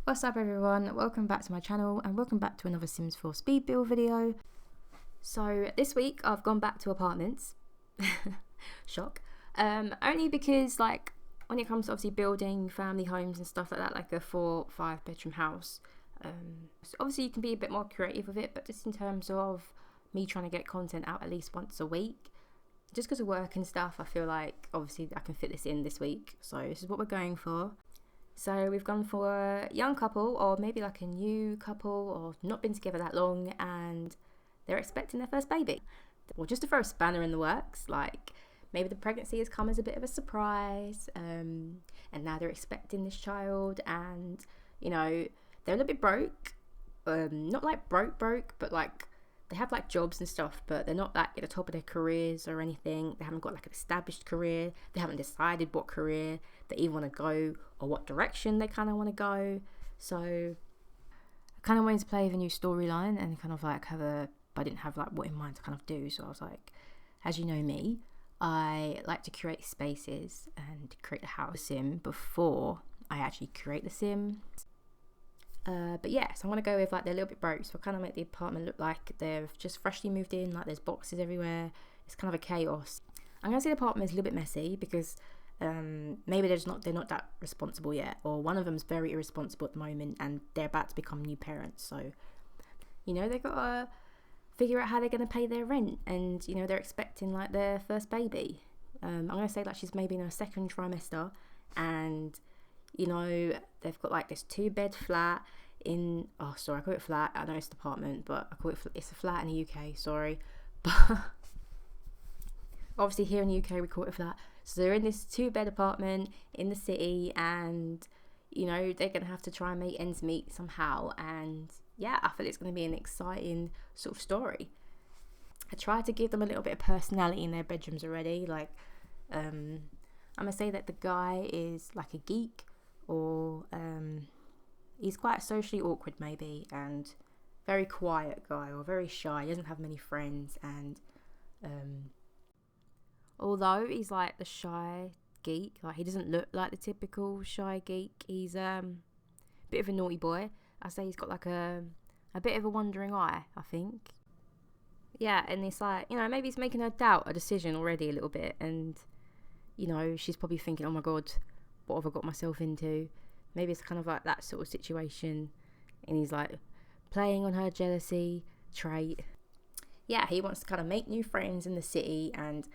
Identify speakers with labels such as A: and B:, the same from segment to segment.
A: What's up everyone, welcome back to my channel and welcome back to another Sims 4 speed build video. So this week I've gone back to apartments. Shock. Only because like when it comes to obviously building family homes and stuff like that, like a 4-5 bedroom house, so obviously you can be a bit more creative with it, but just in terms of me trying to get content out at least once a week, just because of work and stuff, I feel like obviously I can fit this in this week. So this is what we're going for. So we've gone for a young couple, or maybe like a new couple, or not been together that long, and they're expecting their first baby. Or just to throw a spanner in the works, like maybe the pregnancy has come as a bit of a surprise, and now they're expecting this child, and you know they're a little bit broke, not like broke, but like they have like jobs and stuff, but they're not like at the top of their careers or anything. They haven't got like an established career. They haven't decided what career they even want to go or what direction they kind of want to go. So I kind of wanted to play with a new storyline and kind of like but I didn't have like what in mind to kind of do. So I was like, as you know me, I like to create spaces and create the house sim before I actually create the sim. But yeah, so I'm gonna go with like they're a little bit broke, so I kind of make the apartment look like they've just freshly moved in, like there's boxes everywhere. It's kind of a chaos. I'm gonna say the apartment is a little bit messy because maybe they're not that responsible yet, or one of them's very irresponsible at the moment and they're about to become new parents, so you know they've got to figure out how they're gonna pay their rent, and you know they're expecting like their first baby. I'm gonna say like she's maybe in her second trimester, and you know they've got like this 2-bed flat in, oh sorry, I call it flat, I know it's an apartment, but I call it's a flat in the UK, sorry, but obviously here in the UK we call it a flat. So they're in this 2-bed apartment in the city, and you know they're gonna have to try and make ends meet somehow, and yeah, I feel it's gonna be an exciting sort of story. I tried to give them a little bit of personality in their bedrooms already, like I'm gonna say that the guy is like a geek, or he's quite socially awkward maybe, and very quiet guy, or very shy, he doesn't have many friends, and although he's like the shy geek, like he doesn't look like the typical shy geek, he's a bit of a naughty boy. I say he's got like a bit of a wandering eye, I think. Yeah, and it's like, you know, maybe he's making her doubt a decision already a little bit, and you know she's probably thinking, oh my god, what have I got myself into? Maybe it's kind of like that sort of situation, and he's like playing on her jealousy trait. Yeah, he wants to kind of make new friends in the city, and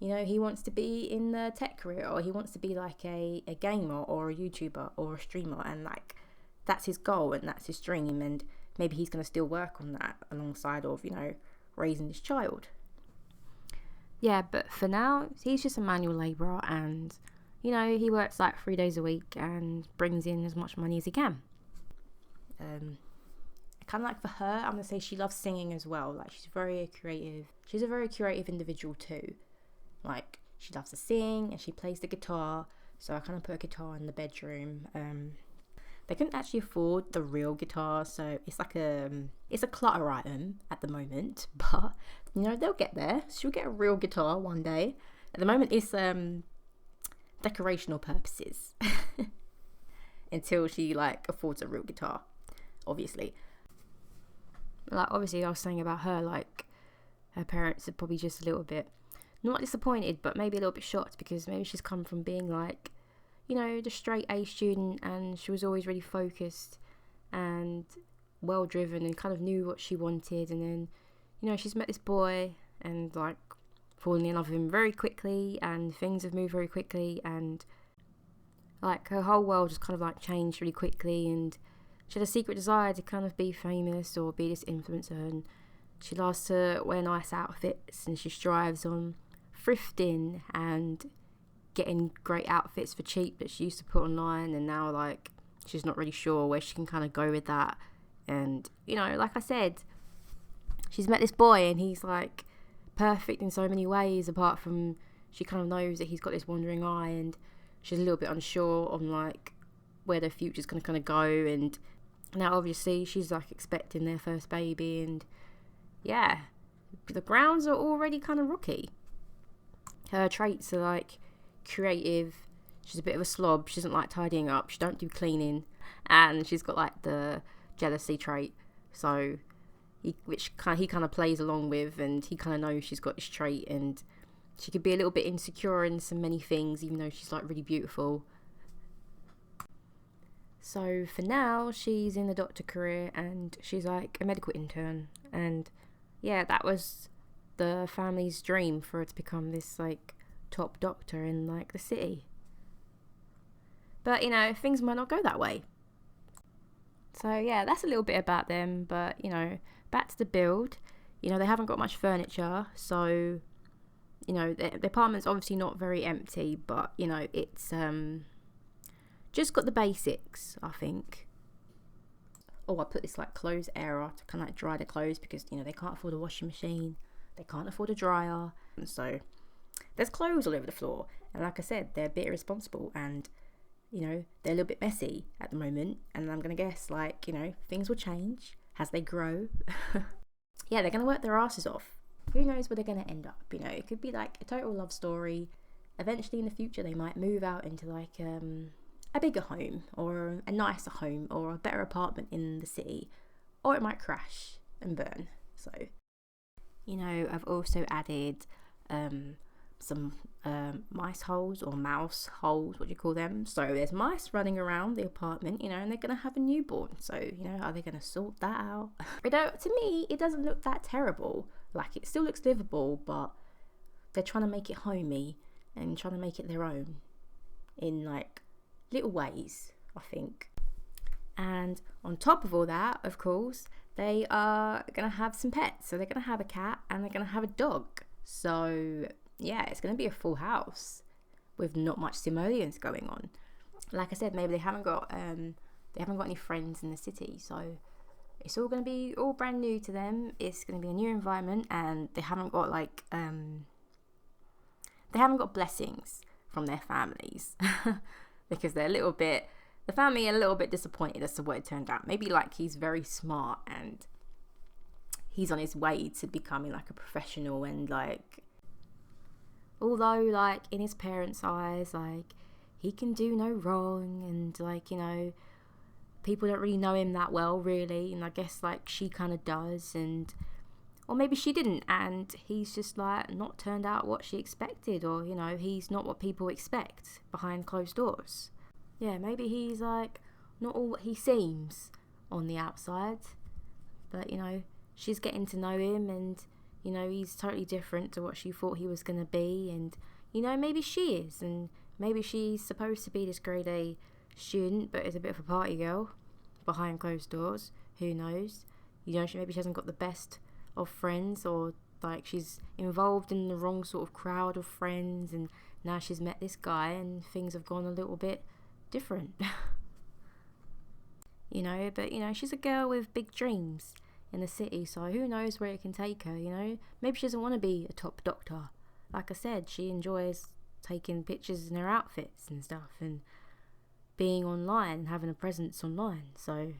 A: you know he wants to be in the tech career, or he wants to be like a gamer or a YouTuber or a streamer, and like that's his goal and that's his dream, and maybe he's going to still work on that alongside of, you know, raising his child. Yeah, but for now he's just a manual labourer, and you know he works like 3 days a week and brings in as much money as he can. Kind of like for her, I'm gonna say she loves singing as well. Like she's a very creative individual too. Like she loves to sing and she plays the guitar, so I kind of put a guitar in the bedroom. They couldn't actually afford the real guitar, so it's like it's a clutter item at the moment, but you know they'll get there. She'll get a real guitar one day. At the moment it's decorational purposes until she like affords a real guitar, obviously. Like obviously I was saying about her, like her parents are probably just a little bit not disappointed, but maybe a little bit shocked, because maybe she's come from being like, you know, the straight A student, and she was always really focused and well driven and kind of knew what she wanted, and then you know she's met this boy and like falling in love with him very quickly, and things have moved very quickly, and like her whole world just kind of like changed really quickly, and she had a secret desire to kind of be famous or be this influencer, and she loves to wear nice outfits, and she strives on thrifting and getting great outfits for cheap that she used to put online, and now like she's not really sure where she can kind of go with that. And you know, like I said, she's met this boy and he's like perfect in so many ways, apart from she kind of knows that he's got this wandering eye, and she's a little bit unsure on like where their future's going to kind of go. And now obviously she's like expecting their first baby, and yeah, the grounds are already kind of rocky. Her traits are like creative, she's a bit of a slob. She doesn't like tidying up. She don't do cleaning, and she's got like the jealousy trait. So he kind of plays along with, and he kind of knows she's got this trait, and she could be a little bit insecure in so many things, even though she's like really beautiful. So for now, she's in the doctor career, and she's like a medical intern, and yeah, that was the family's dream, for her to become this like top doctor in like the city. But you know, things might not go that way. So yeah, that's a little bit about them. But you know, back to the build. You know, they haven't got much furniture, so you know, the apartment's obviously not very empty, but you know, it's just got the basics, I think. Oh, I put this like clothes area to kind of like dry the clothes, because you know, they can't afford a washing machine, they can't afford a dryer, and so there's clothes all over the floor. And like I said, they're a bit irresponsible, and you know, they're a little bit messy at the moment, and I'm gonna guess like, you know, things will change as they grow. Yeah, they're gonna work their asses off. Who knows where they're gonna end up? You know, it could be like a total love story. Eventually in the future, they might move out into like a bigger home, or a nicer home, or a better apartment in the city, or it might crash and burn. So, you know, I've also added some mice holes, or mouse holes, what do you call them? So there's mice running around the apartment, you know, and they're gonna have a newborn. So, you know, are they gonna sort that out? But to me, it doesn't look that terrible. Like, it still looks livable, but they're trying to make it homey and trying to make it their own in like little ways, I think. And on top of all that, of course, they are gonna have some pets. So they're gonna have a cat and they're gonna have a dog. So yeah, it's gonna be a full house with not much simoleons going on. Like I said, maybe they haven't got any friends in the city, so it's all gonna be all brand new to them. It's gonna be a new environment, and they haven't got like blessings from their families. Because the family are a little bit disappointed as to what it turned out. Maybe like he's very smart and he's on his way to becoming like a professional, and like, although like in his parents' eyes, like he can do no wrong, and like, you know, people don't really know him that well really, and I guess like she kind of does, and or maybe she didn't, and he's just like not turned out what she expected, or you know, he's not what people expect behind closed doors. Yeah, maybe he's like not all what he seems on the outside, but you know, she's getting to know him, and you know, he's totally different to what she thought he was gonna be, and you know, maybe she is, and maybe she's supposed to be this grade A student but is a bit of a party girl behind closed doors. Who knows? You know, maybe she hasn't got the best of friends, or like she's involved in the wrong sort of crowd of friends, and now she's met this guy and things have gone a little bit different. You know, but you know, she's a girl with big dreams in the city, so who knows where it can take her. You know, maybe she doesn't want to be a top doctor. Like I said, she enjoys taking pictures in her outfits and stuff, and being online, having a presence online. So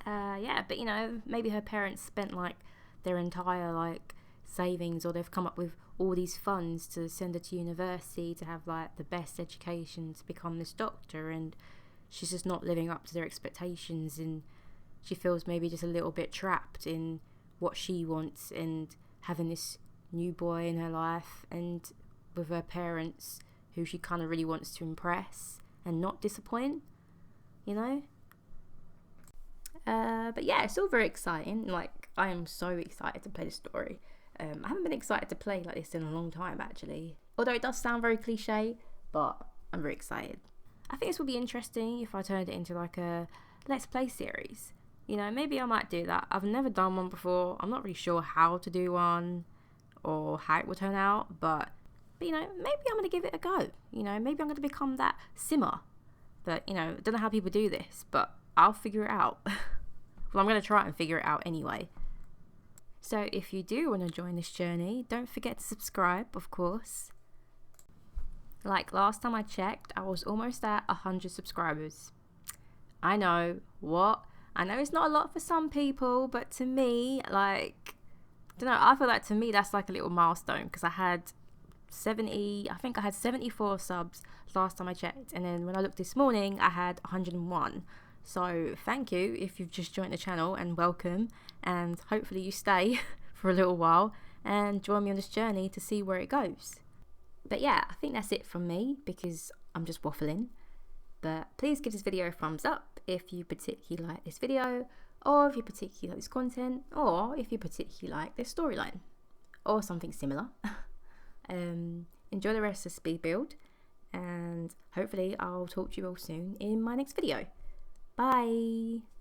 A: yeah, but you know, maybe her parents spent like their entire like savings, or they've come up with all these funds to send her to university to have like the best education to become this doctor, and she's just not living up to their expectations, and she feels maybe just a little bit trapped in what she wants, and having this new boy in her life, and with her parents who she kind of really wants to impress and not disappoint, you know. But yeah, it's all very exciting. Like, I am so excited to play the story. I haven't been excited to play like this in a long time, actually. Although it does sound very cliche, but I'm very excited. I think this will be interesting if I turned it into like a Let's Play series. You know, maybe I might do that. I've never done one before. I'm not really sure how to do one or how it will turn out, but you know, maybe I'm going to give it a go. You know, maybe I'm going to become that simmer. But, you know, I don't know how people do this, but I'll figure it out. Well, I'm going to try and figure it out anyway. So if you do want to join this journey, don't forget to subscribe, of course. Like last time I checked, I was almost at 100 subscribers. I know, what? I know it's not a lot for some people, but to me, like, I don't know, I feel like to me that's like a little milestone, because I had 70, I think I had 74 subs last time I checked, and then when I looked this morning I had 101. So thank you if you've just joined the channel, and welcome, and hopefully you stay for a little while and join me on this journey to see where it goes. But yeah, I think that's it from me because I'm just waffling. But please give this video a thumbs up if you particularly like this video, or if you particularly like this content, or if you particularly like this storyline or something similar. Enjoy the rest of Speed Build, and hopefully I'll talk to you all soon in my next video. Bye.